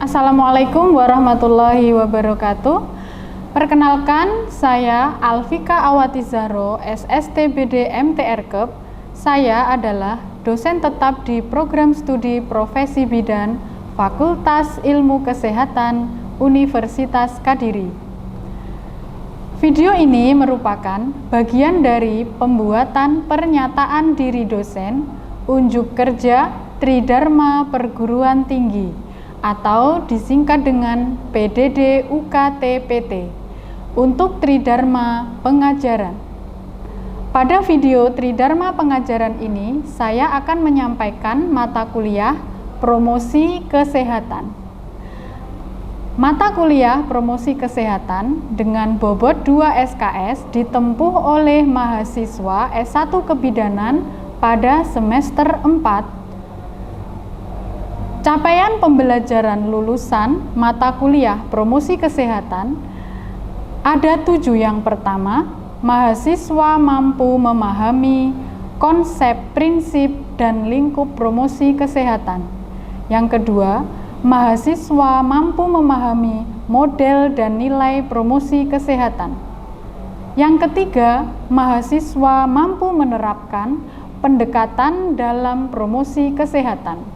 Assalamualaikum warahmatullahi wabarakatuh. Perkenalkan, saya Alfika Awati Zahro, SSTBD MTRKEP. Saya adalah dosen tetap di Program Studi Profesi Bidan Fakultas Ilmu Kesehatan Universitas Kadiri. Video ini merupakan bagian dari pembuatan pernyataan diri dosen unjuk kerja Tridharma Perguruan Tinggi atau disingkat dengan PDD UKT-PT untuk Tridharma Pengajaran. Pada video Tridharma Pengajaran ini, saya akan menyampaikan mata kuliah Promosi Kesehatan. Mata kuliah Promosi Kesehatan dengan bobot 2 SKS ditempuh oleh mahasiswa S1 Kebidanan pada semester 4. Capaian pembelajaran lulusan mata kuliah Promosi Kesehatan ada 7. Yang pertama, mahasiswa mampu memahami konsep, prinsip, dan lingkup promosi kesehatan. Yang kedua, mahasiswa mampu memahami model dan nilai promosi kesehatan. Yang ketiga, mahasiswa mampu menerapkan pendekatan dalam promosi kesehatan.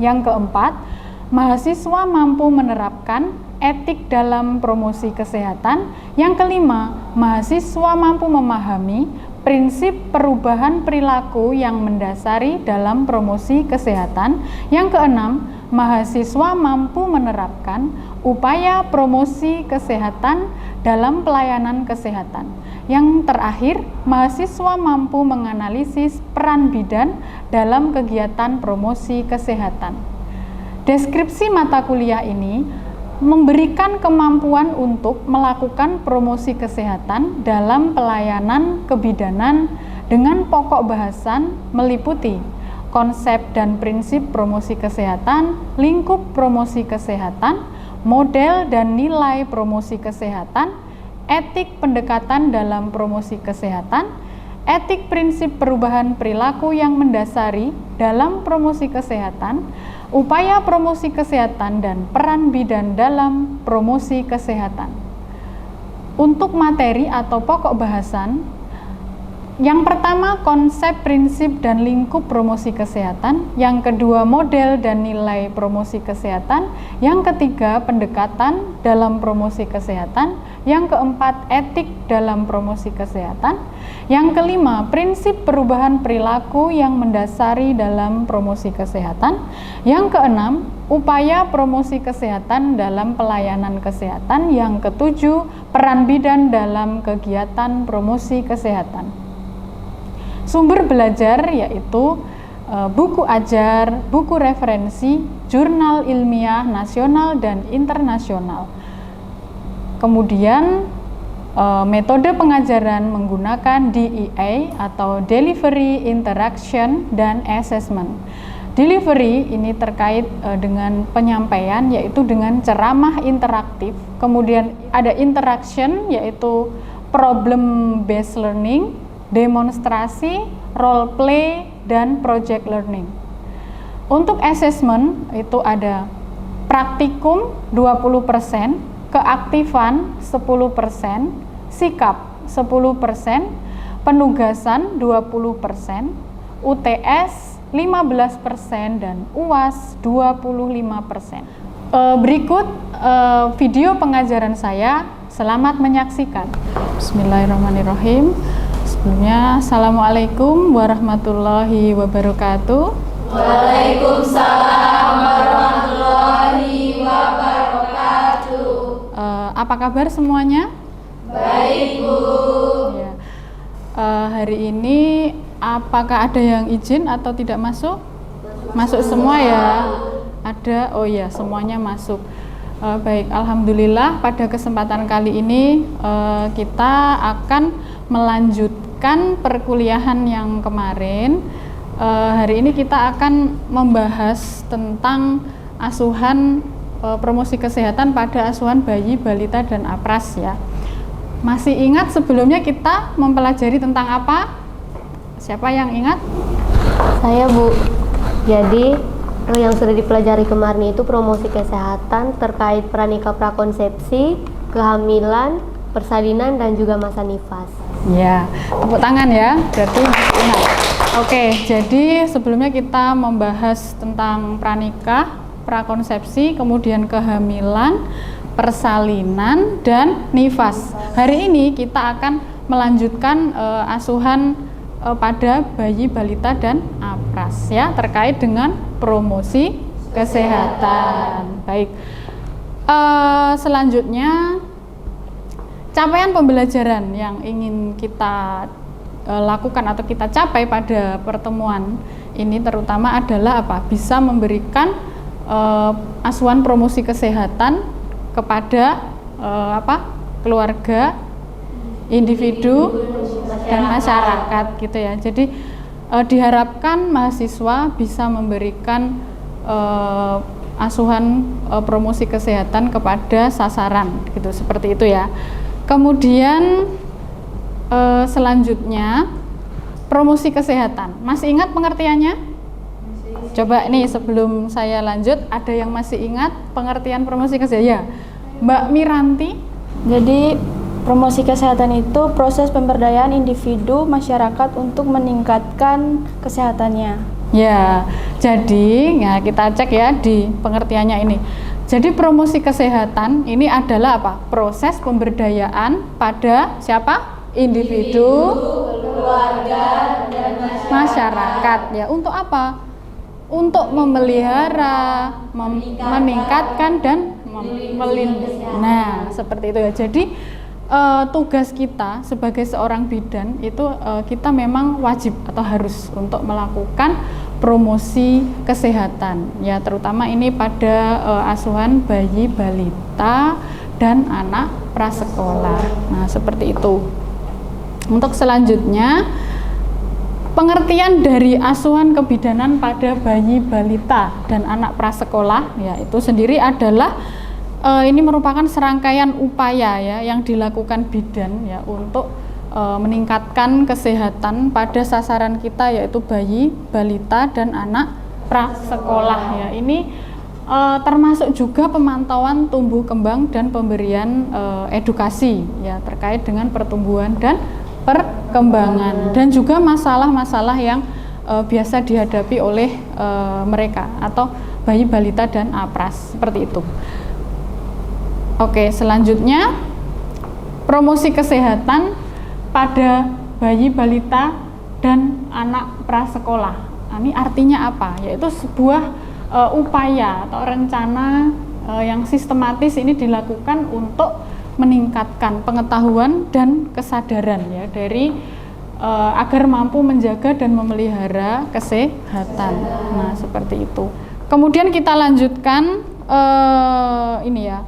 Yang keempat, mahasiswa mampu menerapkan etik dalam promosi kesehatan. Yang kelima, mahasiswa mampu memahami prinsip perubahan perilaku yang mendasari dalam promosi kesehatan. Yang keenam, mahasiswa mampu menerapkan upaya promosi kesehatan dalam pelayanan kesehatan. Yang terakhir, mahasiswa mampu menganalisis peran bidan dalam kegiatan promosi kesehatan. Deskripsi mata kuliah ini memberikan kemampuan untuk melakukan promosi kesehatan dalam pelayanan kebidanan dengan pokok bahasan meliputi konsep dan prinsip promosi kesehatan, lingkup promosi kesehatan, model dan nilai promosi kesehatan, etik pendekatan dalam promosi kesehatan, etik prinsip perubahan perilaku yang mendasari dalam promosi kesehatan, upaya promosi kesehatan, dan peran bidan dalam promosi kesehatan. Untuk materi atau pokok bahasan, yang pertama konsep, prinsip, dan lingkup promosi kesehatan. Yang kedua model dan nilai promosi kesehatan. Yang ketiga pendekatan dalam promosi kesehatan. Yang keempat etik dalam promosi kesehatan. Yang kelima prinsip perubahan perilaku yang mendasari dalam promosi kesehatan. Yang keenam upaya promosi kesehatan dalam pelayanan kesehatan. Yang ketujuh peran bidan dalam kegiatan promosi kesehatan. Sumber belajar yaitu buku ajar, buku referensi, jurnal ilmiah nasional dan internasional. Kemudian metode pengajaran menggunakan DIA atau Delivery, Interaction, dan Assessment. Delivery ini terkait dengan penyampaian yaitu dengan ceramah interaktif. Kemudian ada interaction yaitu problem based learning, demonstrasi, role play, dan project learning. Untuk assessment itu ada praktikum 20%, keaktifan 10%, sikap 10%, penugasan 20%, UTS 15%, dan UAS 25%. Berikut video pengajaran saya. Selamat menyaksikan. Bismillahirrahmanirrahim. Sebelumnya, Assalamualaikum warahmatullahi wabarakatuh. Waalaikumsalam warahmatullahi wabarakatuh. Apa kabar semuanya? Baik, Bu. Ya. Hari ini apakah ada yang izin atau tidak masuk? Masuk semua ya? Ada? Oh ya, semuanya masuk. Baik, alhamdulillah pada kesempatan kali ini kita akan melanjutkan perkuliahan yang kemarin. Hari ini kita akan membahas tentang asuhan promosi kesehatan pada asuhan bayi, balita, dan apras ya. Masih ingat sebelumnya kita mempelajari tentang apa? Siapa yang ingat? Saya, Bu. Jadi Yang sudah dipelajari kemarin itu promosi kesehatan terkait pranikah prakonsepsi, kehamilan, persalinan, dan juga masa nifas. Ya, tepuk tangan ya, berarti ingat. Oke, jadi sebelumnya kita membahas tentang pranikah, prakonsepsi, kemudian kehamilan, persalinan, dan nifas. Hari ini kita akan melanjutkan asuhan pada bayi, balita, dan apras ya, terkait dengan promosi kesehatan. Baik, selanjutnya capaian pembelajaran yang ingin kita lakukan atau kita capai pada pertemuan ini terutama adalah apa? Bisa memberikan asuhan promosi kesehatan kepada keluarga, individu, dan masyarakat gitu ya. Jadi diharapkan mahasiswa bisa memberikan asuhan promosi kesehatan kepada sasaran gitu, seperti itu ya. Kemudian selanjutnya promosi kesehatan. Masih ingat pengertiannya? Coba nih sebelum saya lanjut, ada yang masih ingat pengertian promosi kesehatan? Ya, Mbak Miranti. Jadi promosi kesehatan itu proses pemberdayaan individu masyarakat untuk meningkatkan kesehatannya. Ya, jadi ya kita cek ya di pengertiannya ini. Jadi promosi kesehatan ini adalah apa? Proses pemberdayaan pada siapa? Individu, keluarga, dan masyarakat. Ya, untuk apa? Untuk memelihara, meningkatkan dan melindungi. Nah, seperti itu ya. Jadi tugas kita sebagai seorang bidan itu kita memang wajib atau harus untuk melakukan promosi kesehatan ya, terutama ini pada asuhan bayi, balita, dan anak prasekolah. Nah, seperti itu. Untuk selanjutnya pengertian dari asuhan kebidanan pada bayi, balita, dan anak prasekolah ya, itu sendiri adalah ini merupakan serangkaian upaya ya yang dilakukan bidan ya untuk meningkatkan kesehatan pada sasaran kita, yaitu bayi, balita, dan anak prasekolah ya. Ini termasuk juga pemantauan tumbuh kembang dan pemberian edukasi ya terkait dengan pertumbuhan dan perkembangan, dan juga masalah-masalah yang biasa dihadapi oleh mereka atau bayi, balita, dan apras, seperti itu. Oke, selanjutnya promosi kesehatan pada bayi, balita, dan anak prasekolah. Nah, ini artinya apa? Yaitu sebuah upaya atau rencana yang sistematis ini dilakukan untuk meningkatkan pengetahuan dan kesadaran ya dari agar mampu menjaga dan memelihara kesehatan. Nah, seperti itu. Kemudian kita lanjutkan ini ya.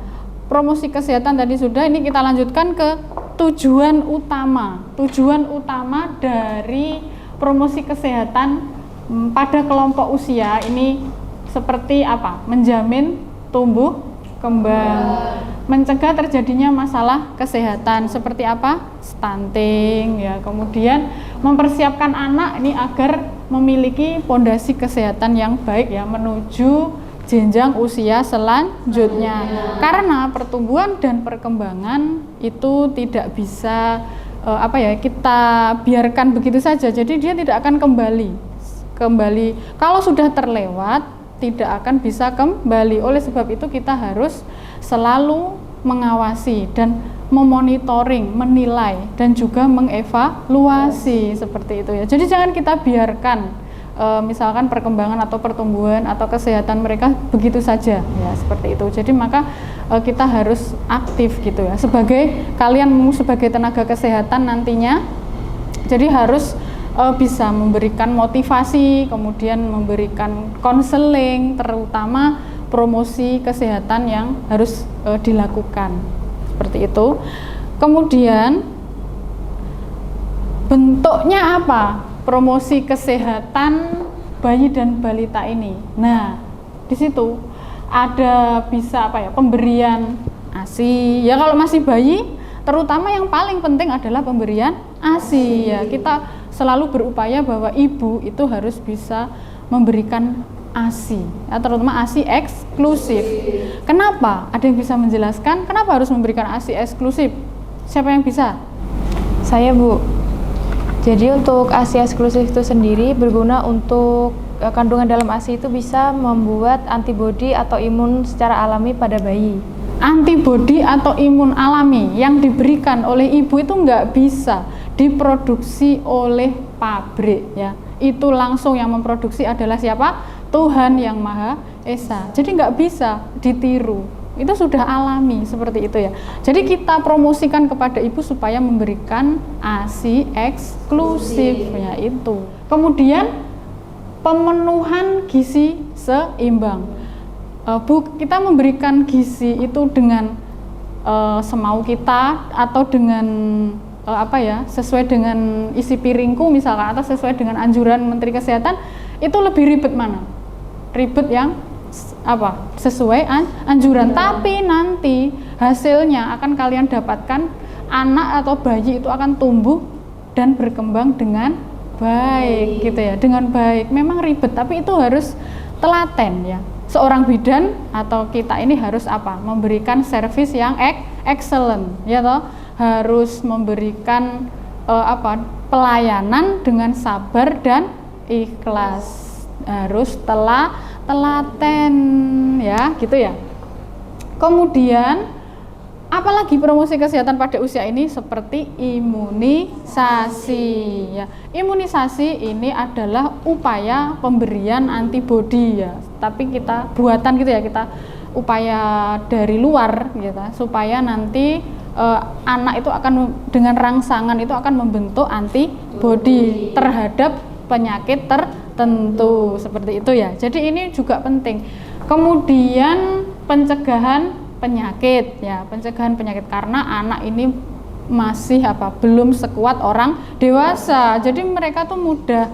Promosi kesehatan tadi sudah, ini kita lanjutkan ke tujuan utama. Tujuan utama dari promosi kesehatan pada kelompok usia ini seperti apa? Menjamin tumbuh kembang, mencegah terjadinya masalah kesehatan seperti apa? Stunting ya. Kemudian mempersiapkan anak ini agar memiliki pondasi kesehatan yang baik ya menuju jenjang usia selanjutnya. Karena pertumbuhan dan perkembangan itu tidak bisa kita biarkan begitu saja. Jadi dia tidak akan kembali. Kalau sudah terlewat tidak akan bisa kembali. Oleh sebab itu kita harus selalu mengawasi dan memonitoring, menilai, dan juga mengevaluasi seperti itu ya. Jadi jangan kita biarkan misalkan perkembangan atau pertumbuhan atau kesehatan mereka begitu saja ya, seperti itu. Jadi maka kita harus aktif gitu ya, kalian sebagai tenaga kesehatan nantinya, jadi harus bisa memberikan motivasi, kemudian memberikan konseling, terutama promosi kesehatan yang harus dilakukan seperti itu. Kemudian bentuknya apa promosi kesehatan bayi dan balita ini? Nah, di situ ada bisa pemberian ASI ya. Kalau masih bayi, terutama yang paling penting adalah pemberian ASI ya. Kita selalu berupaya bahwa ibu itu harus bisa memberikan ASI, ya, terutama ASI eksklusif. Kenapa? Ada yang bisa menjelaskan kenapa harus memberikan ASI eksklusif? Siapa yang bisa? Saya, Bu. Jadi untuk ASI eksklusif itu sendiri berguna untuk kandungan dalam ASI itu bisa membuat antibodi atau imun secara alami pada bayi. Antibodi atau imun alami yang diberikan oleh ibu itu nggak bisa diproduksi oleh pabrik, ya. Itu langsung yang memproduksi adalah siapa? Tuhan Yang Maha Esa. Jadi nggak bisa ditiru. Itu sudah alami seperti itu, ya. Jadi kita promosikan kepada ibu supaya memberikan ASI eksklusif, ya itu. Kemudian pemenuhan gizi seimbang. Bu, kita memberikan gizi itu dengan semau kita atau dengan sesuai dengan isi piringku misalkan, atau sesuai dengan anjuran Menteri Kesehatan, itu lebih ribet mana? Ribet yang sesuai anjuran, tapi nanti hasilnya akan kalian dapatkan, anak atau bayi itu akan tumbuh dan berkembang dengan baik, gitu ya, dengan baik. Memang ribet, tapi itu harus telaten, ya. Seorang bidan atau kita ini harus memberikan servis yang excellent, ya toh, harus memberikan pelayanan dengan sabar dan ikhlas, harus telaten, ya, gitu ya. Kemudian apalagi promosi kesehatan pada usia ini seperti imunisasi, ya. Imunisasi ini adalah upaya pemberian antibodi, ya, tapi kita buatan gitu ya, kita upaya dari luar gitu, supaya nanti anak itu akan dengan rangsangan itu akan membentuk antibodi terhadap penyakit tertentu, seperti itu, ya. Jadi ini juga penting. Kemudian pencegahan penyakit, ya, pencegahan penyakit, karena anak ini masih belum sekuat orang dewasa. Jadi mereka tuh mudah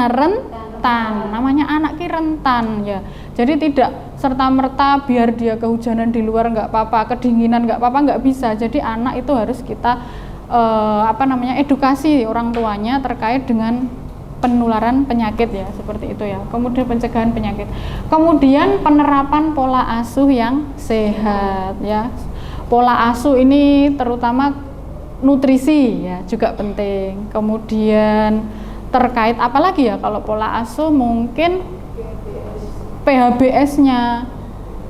rentan, namanya anak rentan, ya. Jadi tidak serta-merta biar dia kehujanan di luar nggak apa-apa, kedinginan nggak apa-apa, nggak bisa. Jadi anak itu harus kita edukasi orang tuanya terkait dengan penularan penyakit, ya, seperti itu, ya. Kemudian pencegahan penyakit. Kemudian penerapan pola asuh yang sehat, ya. Pola asuh ini terutama nutrisi, ya, juga penting. Kemudian terkait apalagi, ya, kalau pola asuh mungkin PHBS-nya,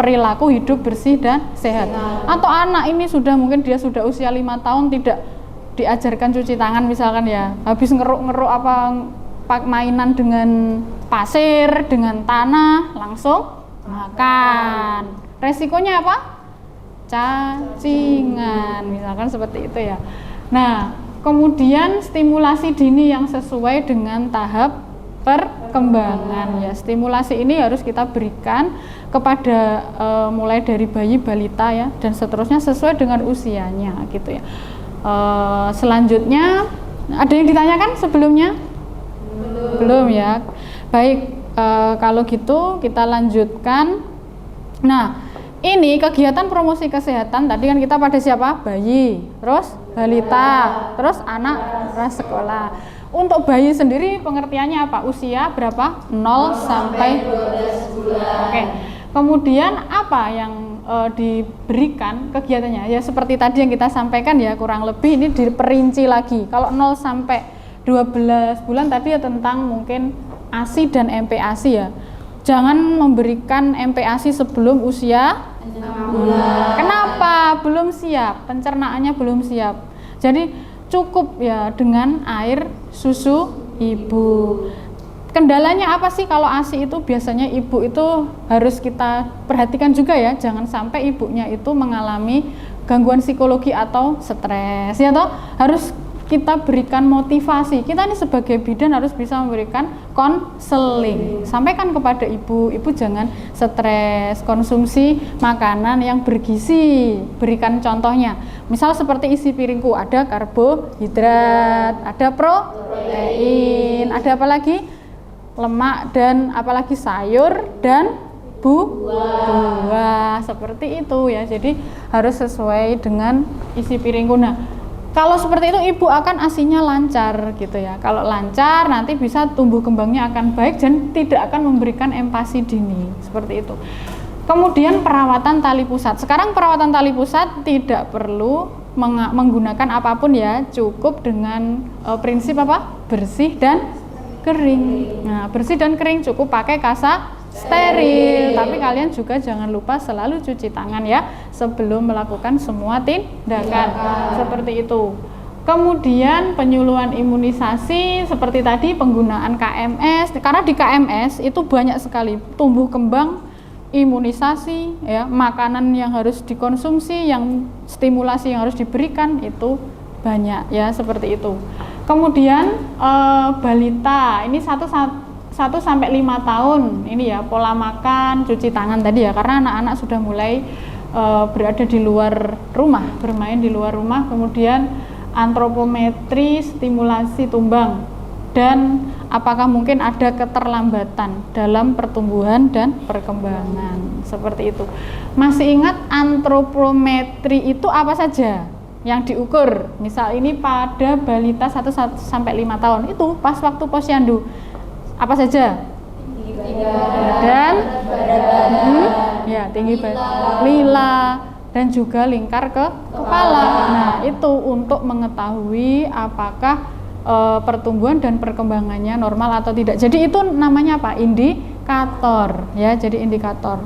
perilaku hidup bersih dan sehat. Atau anak ini mungkin dia sudah usia 5 tahun tidak diajarkan cuci tangan misalkan, ya. Habis ngeruk-ngeruk mainan dengan pasir, dengan tanah, langsung makan. Resikonya apa? Cacingan, misalkan seperti itu, ya. Nah, kemudian stimulasi dini yang sesuai dengan tahap perkembangan, ya. Stimulasi ini harus kita berikan kepada mulai dari bayi, balita, ya, dan seterusnya sesuai dengan usianya, gitu, ya. Selanjutnya ada yang ditanyakan sebelumnya? Belum, ya. Baik, kalau gitu kita lanjutkan. Nah, ini kegiatan promosi kesehatan tadi kan kita pada siapa? Bayi, terus balita, terus anak prasekolah. Untuk bayi sendiri pengertiannya apa? Usia berapa? 0 sampai 12 bulan. Oke. Kemudian apa yang diberikan kegiatannya? Ya seperti tadi yang kita sampaikan, ya, kurang lebih ini diperinci lagi. Kalau 0 sampai 12 bulan tadi, ya, tentang mungkin ASI dan MPASI, ya. Jangan memberikan MPASI sebelum usia 6 bulan. Kenapa? Belum siap, pencernaannya belum siap. Jadi cukup, ya, dengan air susu ibu. Kendalanya apa sih kalau ASI itu? Biasanya ibu itu harus kita perhatikan juga, ya, jangan sampai ibunya itu mengalami gangguan psikologi atau stres, ya toh. Harus kita berikan motivasi. Kita ini sebagai bidan harus bisa memberikan konseling. Sampaikan kepada ibu jangan stres, konsumsi makanan yang bergizi. Berikan contohnya. Misal seperti isi piringku ada karbohidrat, ada protein, ada apa lagi? Lemak, dan apalagi sayur dan buah. Seperti itu, ya. Jadi harus sesuai dengan isi piringku. Nah, Kalau seperti itu ibu akan ASINya lancar gitu ya. Kalau lancar nanti bisa tumbuh kembangnya akan baik dan tidak akan memberikan empasi dini seperti itu. Kemudian perawatan tali pusat. Sekarang perawatan tali pusat tidak perlu menggunakan apapun ya, cukup dengan prinsip apa? Bersih dan kering. Nah, bersih dan kering cukup pakai kasa steril, tapi kalian juga jangan lupa selalu cuci tangan ya sebelum melakukan semua tindakan seperti itu. Kemudian penyuluhan imunisasi seperti tadi penggunaan KMS, karena di KMS itu banyak sekali tumbuh kembang, imunisasi ya, makanan yang harus dikonsumsi, yang stimulasi yang harus diberikan itu banyak ya seperti itu. Kemudian balita ini 1 sampai 5 tahun ini ya, pola makan, cuci tangan tadi ya, karena anak-anak sudah mulai berada di luar rumah, bermain di luar rumah. Kemudian antropometri, stimulasi tumbang, dan apakah mungkin ada keterlambatan dalam pertumbuhan dan perkembangan seperti itu. Masih ingat antropometri itu apa saja yang diukur? Misal ini pada balita 1 sampai 5 tahun itu pas waktu posyandu. Apa saja? Dan ya, tinggi badan, lila, dan juga lingkar ke kepala. Nah, itu untuk mengetahui apakah pertumbuhan dan perkembangannya normal atau tidak. Jadi itu namanya apa? Indikator ya, jadi indikator.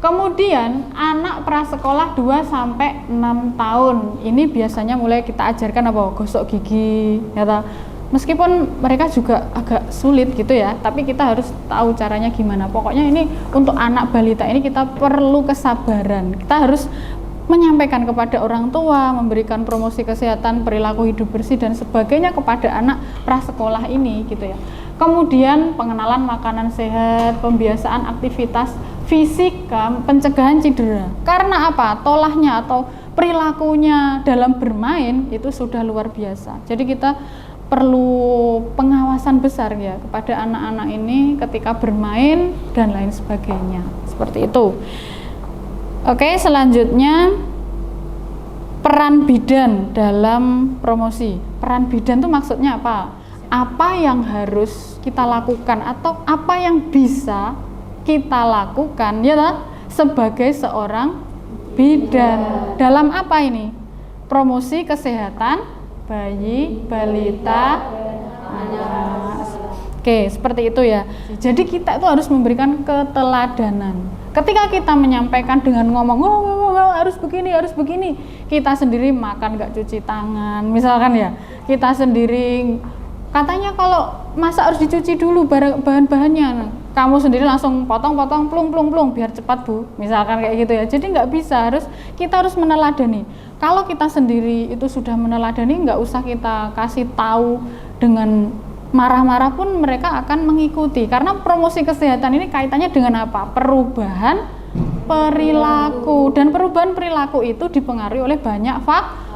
Kemudian anak prasekolah 2 sampai 6 tahun. Ini biasanya mulai kita ajarkan apa? Gosok gigi ya ta? Meskipun mereka juga agak sulit gitu ya, tapi kita harus tahu caranya gimana. Pokoknya ini untuk anak balita ini kita perlu kesabaran. Kita harus menyampaikan kepada orang tua, memberikan promosi kesehatan, perilaku hidup bersih dan sebagainya kepada anak prasekolah ini gitu ya. Kemudian pengenalan makanan sehat, pembiasaan aktivitas fisik, pencegahan cedera. Karena apa? Tolahnya atau perilakunya dalam bermain itu sudah luar biasa. Jadi kita perlu pengawasan besar ya kepada anak-anak ini ketika bermain dan lain sebagainya. Seperti itu. Oke, selanjutnya peran bidan dalam promosi. Peran bidan itu maksudnya apa? Apa yang harus kita lakukan atau apa yang bisa kita lakukan ya sebagai seorang bidan. Dalam apa ini? Promosi kesehatan bayi, balita, anak. Oke, seperti itu ya. Jadi kita itu harus memberikan keteladanan. Ketika kita menyampaikan dengan ngomong harus begini, kita sendiri makan nggak cuci tangan, misalkan ya. Kita sendiri katanya kalau masak harus dicuci dulu bahan-bahannya. Kamu sendiri langsung potong-potong, plung biar cepat Bu. Misalkan kayak gitu ya. Jadi nggak bisa, kita harus meneladani. Kalau kita sendiri itu sudah meneladani, nggak usah kita kasih tahu dengan marah-marah pun mereka akan mengikuti. Karena promosi kesehatan ini kaitannya dengan apa? Perubahan perilaku, dan perubahan perilaku itu dipengaruhi oleh banyak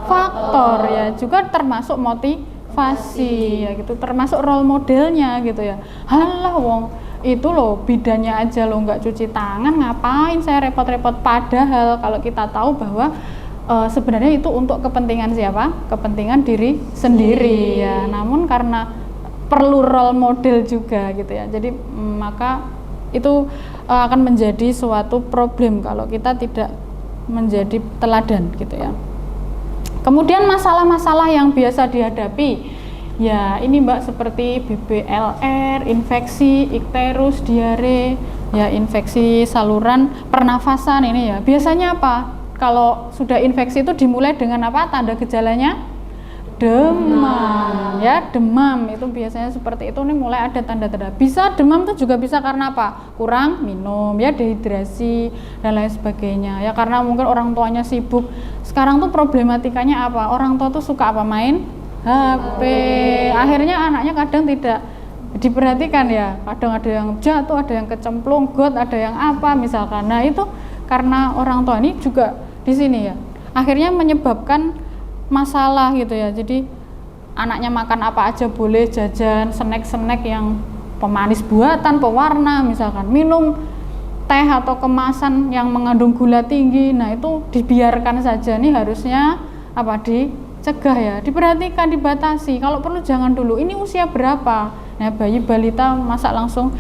faktor ya, juga termasuk motivasi ya gitu, termasuk role modelnya gitu ya. Halah wong itu loh bidannya aja lo nggak cuci tangan, ngapain saya repot-repot? Padahal kalau kita tahu bahwa sebenarnya itu untuk kepentingan siapa? Kepentingan diri sendiri ya. Namun karena perlu role model juga gitu ya. Jadi maka itu akan menjadi suatu problem kalau kita tidak menjadi teladan gitu ya. Kemudian masalah-masalah yang biasa dihadapi ya ini Mbak, seperti BBLR, infeksi, ikterus, diare, ya infeksi saluran pernafasan ini ya. Biasanya apa? Kalau sudah infeksi itu dimulai dengan apa? Tanda gejalanya demam ya, demam itu biasanya seperti itu. Nih mulai ada tanda-tanda. Bisa demam itu juga bisa karena apa? Kurang minum ya, dehidrasi dan lain sebagainya ya, karena mungkin orang tuanya sibuk. Sekarang tuh problematikanya apa? Orang tua tuh suka apa? Main HP. Akhirnya anaknya kadang tidak diperhatikan ya, kadang ada yang jatuh, ada yang kecemplung got, ada yang apa misalkan. Nah itu karena orang tua ini juga di sini ya, akhirnya menyebabkan masalah gitu ya. Jadi anaknya makan apa aja boleh, jajan snack-snack yang pemanis buatan, pewarna misalkan, minum teh atau kemasan yang mengandung gula tinggi. Nah itu dibiarkan saja, nih harusnya apa, dicegah cegah ya, diperhatikan, dibatasi. Kalau perlu jangan dulu. Ini usia berapa? Nah, bayi balita masa langsung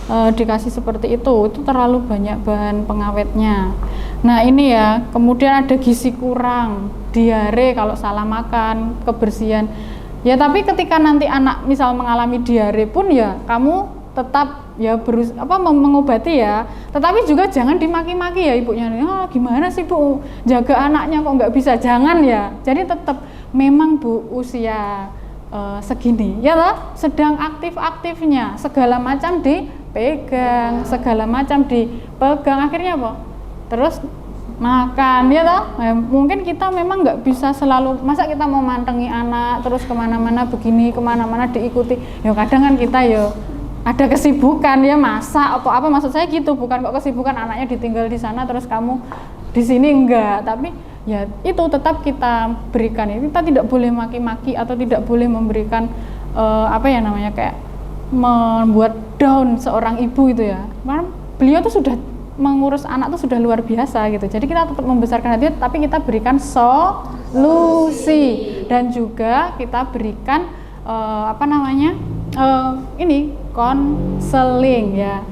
dikasih seperti itu terlalu banyak bahan pengawetnya. Nah ini ya, kemudian ada gizi kurang, diare kalau salah makan, kebersihan. Ya tapi ketika nanti anak misal mengalami diare pun ya kamu tetap ya mengobati ya. Tetapi juga jangan dimaki-maki ya ibunya. Gimana sih Bu, jaga anaknya kok nggak bisa? Jangan ya. Jadi tetap memang Bu usia segini ya loh, sedang aktif-aktifnya, segala macam dipegang, segala macam dipegang, akhirnya apa? Terus makan ya toh. Mungkin kita memang nggak bisa selalu, masa kita mau mantengi anak terus kemana-mana begini, kemana-mana diikuti. Ya kadang kan kita ya ada kesibukan ya, masak apa maksud saya gitu, bukan kok kesibukan anaknya ditinggal di sana terus kamu di sini enggak, tapi ya itu tetap kita berikan. Kita tidak boleh maki-maki atau tidak boleh memberikan kayak membuat down seorang ibu itu ya. Karena beliau tuh sudah mengurus anak tuh sudah luar biasa gitu. Jadi kita tetap membesarkan hati, tapi kita berikan solusi dan juga kita berikan ini konseling ya.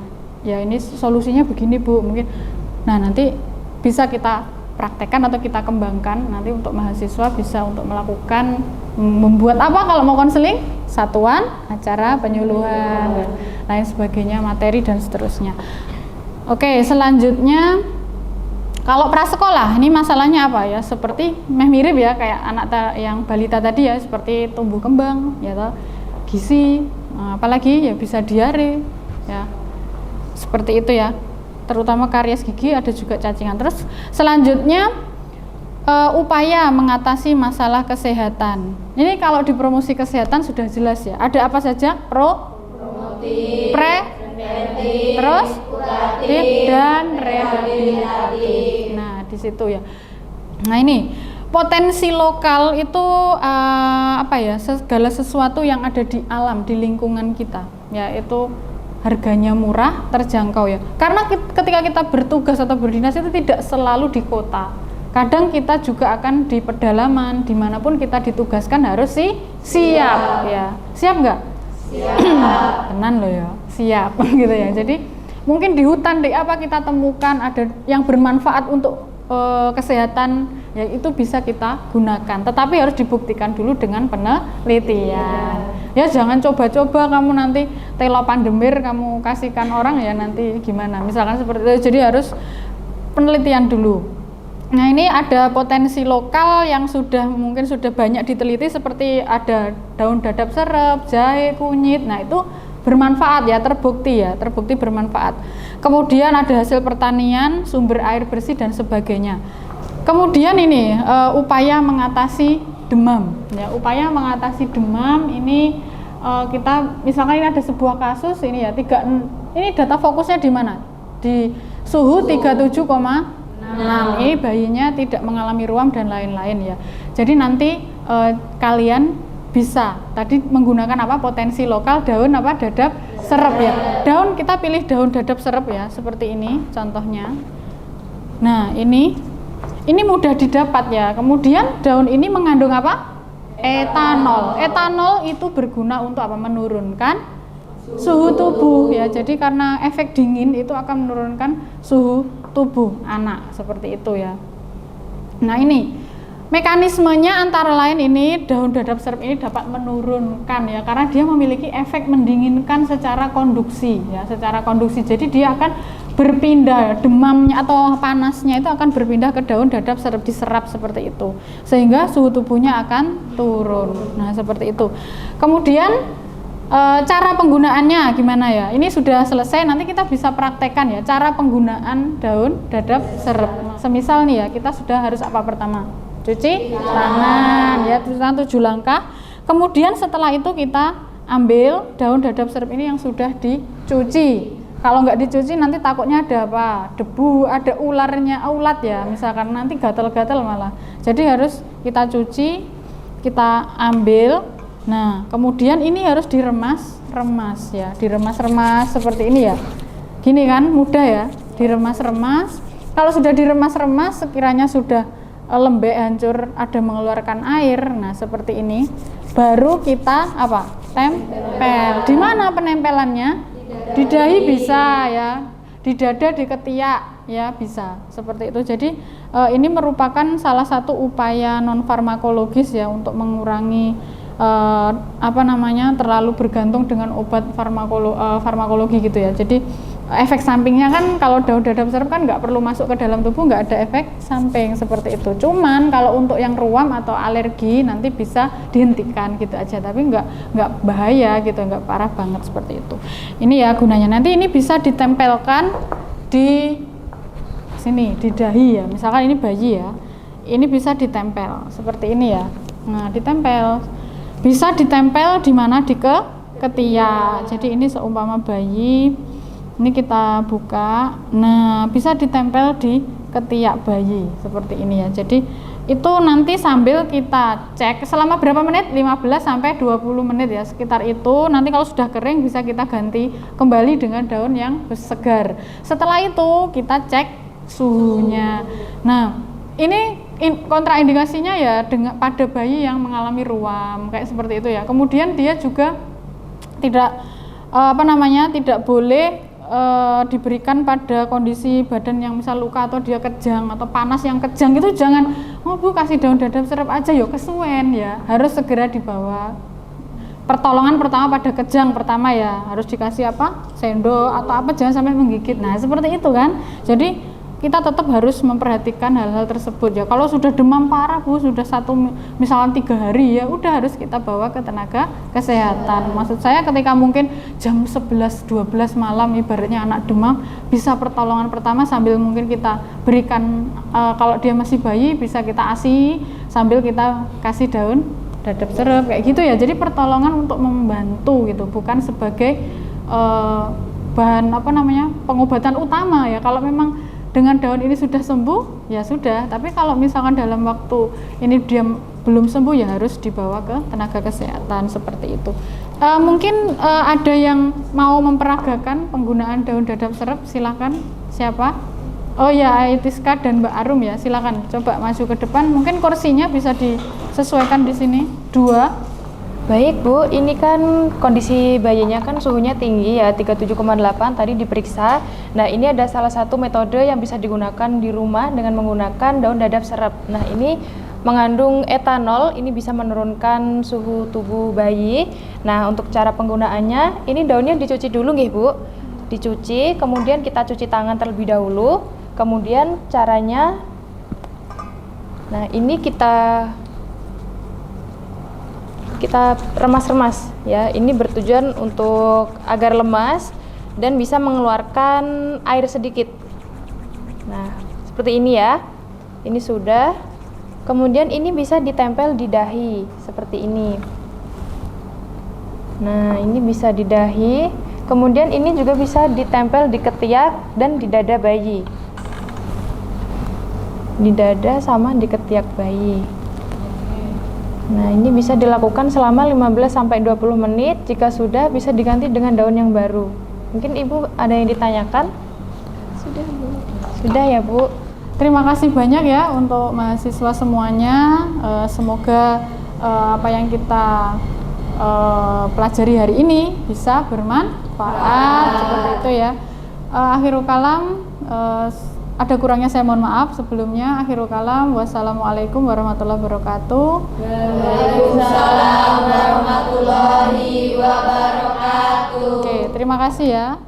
Ya ini solusinya begini Bu, mungkin. Nah nanti bisa kita praktekkan atau kita kembangkan nanti untuk mahasiswa bisa untuk melakukan membuat apa kalau mau konseling, satuan, acara, penyuluhan, dan lain sebagainya, materi dan seterusnya. Oke, selanjutnya kalau prasekolah ini masalahnya apa ya? Seperti mirip ya kayak anak yang balita tadi ya, seperti tumbuh kembang ya toh, gizi, apalagi ya bisa diare ya. Seperti itu ya. Terutama karies gigi, ada juga cacingan. Terus selanjutnya upaya mengatasi masalah kesehatan. Ini kalau di promosi kesehatan sudah jelas ya. Ada apa saja? Promotif, terus kuratif dan rehabilitatif. Nah di situ ya. Nah ini potensi lokal itu segala sesuatu yang ada di alam, di lingkungan kita, yaitu harganya murah, terjangkau ya. Karena ketika kita bertugas atau berdinas itu tidak selalu di kota. Kadang kita juga akan di pedalaman, dimanapun kita ditugaskan harus siap ya. Siap nggak? Siap. Tenan loh ya, siap gitu ya. Jadi mungkin di hutan kita temukan ada yang bermanfaat untuk kesehatan ya, itu bisa kita gunakan, tetapi harus dibuktikan dulu dengan penelitian ya. Jangan coba-coba kamu nanti telo pandemir kamu kasihkan orang ya, nanti gimana misalkan seperti itu. Jadi harus penelitian dulu. Nah ini ada potensi lokal yang mungkin sudah banyak diteliti, seperti ada daun dadap serep, jahe, kunyit. Nah itu bermanfaat ya, terbukti bermanfaat. Kemudian ada hasil pertanian, sumber air bersih dan sebagainya. Kemudian ini upaya mengatasi demam ya. Upaya mengatasi demam ini kita misalkan ini ada sebuah kasus ini ya, ini data fokusnya di mana? Di suhu 37,6. Ini bayinya tidak mengalami ruam dan lain-lain ya. Jadi nanti kalian bisa tadi menggunakan potensi lokal, daun dadap serep ya. Daun kita pilih daun dadap serep ya, seperti ini contohnya. Nah ini mudah didapat ya. Kemudian daun ini mengandung etanol. Etanol itu berguna untuk menurunkan suhu tubuh ya. Jadi karena efek dingin itu akan menurunkan suhu tubuh anak, seperti itu ya. Nah ini mekanismenya antara lain ini daun dadap serep ini dapat menurunkan ya, karena dia memiliki efek mendinginkan secara konduksi ya, jadi dia akan berpindah, demamnya atau panasnya itu akan berpindah ke daun dadap serep, diserap seperti itu, sehingga suhu tubuhnya akan turun. Nah seperti itu. Kemudian cara penggunaannya gimana ya? Ini sudah selesai, nanti kita bisa praktekkan ya cara penggunaan daun dadap serep. Semisal nih ya, kita sudah harus apa pertama? Cuci tangan ya, cuci tangan 7 langkah. Kemudian setelah itu kita ambil daun dadap serep ini yang sudah dicuci. Kalau nggak dicuci nanti takutnya ada debu, ada ulat ya, misalkan nanti gatal-gatal malah. Jadi harus kita cuci, kita ambil. Nah kemudian ini harus diremas ya, diremas seperti ini ya. Gini kan mudah ya, diremas. Kalau sudah diremas sekiranya sudah lembek hancur, ada mengeluarkan air. Nah, seperti ini. Baru kita apa? Tempel. Di mana penempelannya? Di dahi bisa ya. Di dada, di ketiak ya bisa. Seperti itu. Jadi ini merupakan salah satu upaya non farmakologis ya untuk mengurangi terlalu bergantung dengan obat farmakologi gitu ya. Jadi efek sampingnya kan kalau daun dadap serep kan nggak perlu masuk ke dalam tubuh, nggak ada efek samping seperti itu. Cuman kalau untuk yang ruam atau alergi nanti bisa dihentikan gitu aja, tapi nggak bahaya gitu, nggak parah banget seperti itu. Ini ya gunanya. Nanti ini bisa ditempelkan di sini, di dahi ya. Misalkan ini bayi ya, ini bisa ditempel seperti ini ya. Nah, ditempel. Bisa ditempel di mana? Di ketiak. Jadi ini seumpama bayi, ini kita buka. Nah, bisa ditempel di ketiak bayi seperti ini ya. Jadi itu nanti sambil kita cek selama berapa menit? 15 sampai 20 menit ya, sekitar itu. Nanti kalau sudah kering bisa kita ganti kembali dengan daun yang segar. Setelah itu kita cek suhunya. Nah, ini kontraindikasinya ya pada bayi yang mengalami ruam kayak seperti itu ya. Kemudian dia juga tidak tidak boleh diberikan pada kondisi badan yang misal luka atau dia kejang atau panas yang kejang itu jangan, oh Bu kasih daun dadap serep aja yo kesuwen ya. Harus segera dibawa. Pertolongan pertama pada kejang pertama ya, harus dikasih apa? Sendok atau apa, jangan sampai menggigit. Nah, seperti itu kan. Jadi kita tetap harus memperhatikan hal-hal tersebut ya. Kalau sudah demam parah Bu, sudah misalkan 3 hari ya, udah harus kita bawa ke tenaga kesehatan. Maksud saya ketika mungkin jam 11-12 malam ibaratnya anak demam, bisa pertolongan pertama sambil mungkin kita berikan kalau dia masih bayi bisa kita ASI sambil kita kasih daun dadap serep kayak gitu ya. Jadi pertolongan untuk membantu gitu, bukan sebagai bahan pengobatan utama ya. Kalau memang dengan daun ini sudah sembuh, ya sudah. Tapi kalau misalkan dalam waktu ini dia belum sembuh, ya harus dibawa ke tenaga kesehatan seperti itu. Mungkin ada yang mau memperagakan penggunaan daun dadap serep, silakan. Siapa? Oh ya, Aitiska dan Mbak Arum ya, silakan. Coba maju ke depan. Mungkin kursinya bisa disesuaikan di sini. 2. Baik Bu, ini kan kondisi bayinya kan suhunya tinggi ya, 37,8 tadi diperiksa. Nah, ini ada salah satu metode yang bisa digunakan di rumah dengan menggunakan daun dadap serep. Nah, ini mengandung etanol, ini bisa menurunkan suhu tubuh bayi. Nah, untuk cara penggunaannya, ini daunnya dicuci dulu nggih Bu. Dicuci, kemudian kita cuci tangan terlebih dahulu. Kemudian caranya, nah ini kita remas-remas ya. Ini bertujuan untuk agar lemas dan bisa mengeluarkan air sedikit. Nah, seperti ini ya. Ini sudah. Kemudian ini bisa ditempel di dahi seperti ini. Nah, ini bisa di dahi. Kemudian ini juga bisa ditempel di ketiak dan di dada bayi. Di dada sama di ketiak bayi. Nah, ini bisa dilakukan selama 15-20 menit. Jika sudah, bisa diganti dengan daun yang baru. Mungkin Ibu ada yang ditanyakan? Sudah Bu. Sudah ya Bu. Terima kasih banyak ya untuk mahasiswa semuanya. Semoga apa yang kita pelajari hari ini bisa bermanfaat seperti itu ya. Akhirul kalam, ada kurangnya saya mohon maaf sebelumnya. Akhirul kalam, wassalamualaikum warahmatullahi wabarakatuh. Waalaikumsalam warahmatullahi wabarakatuh. Oke, terima kasih ya.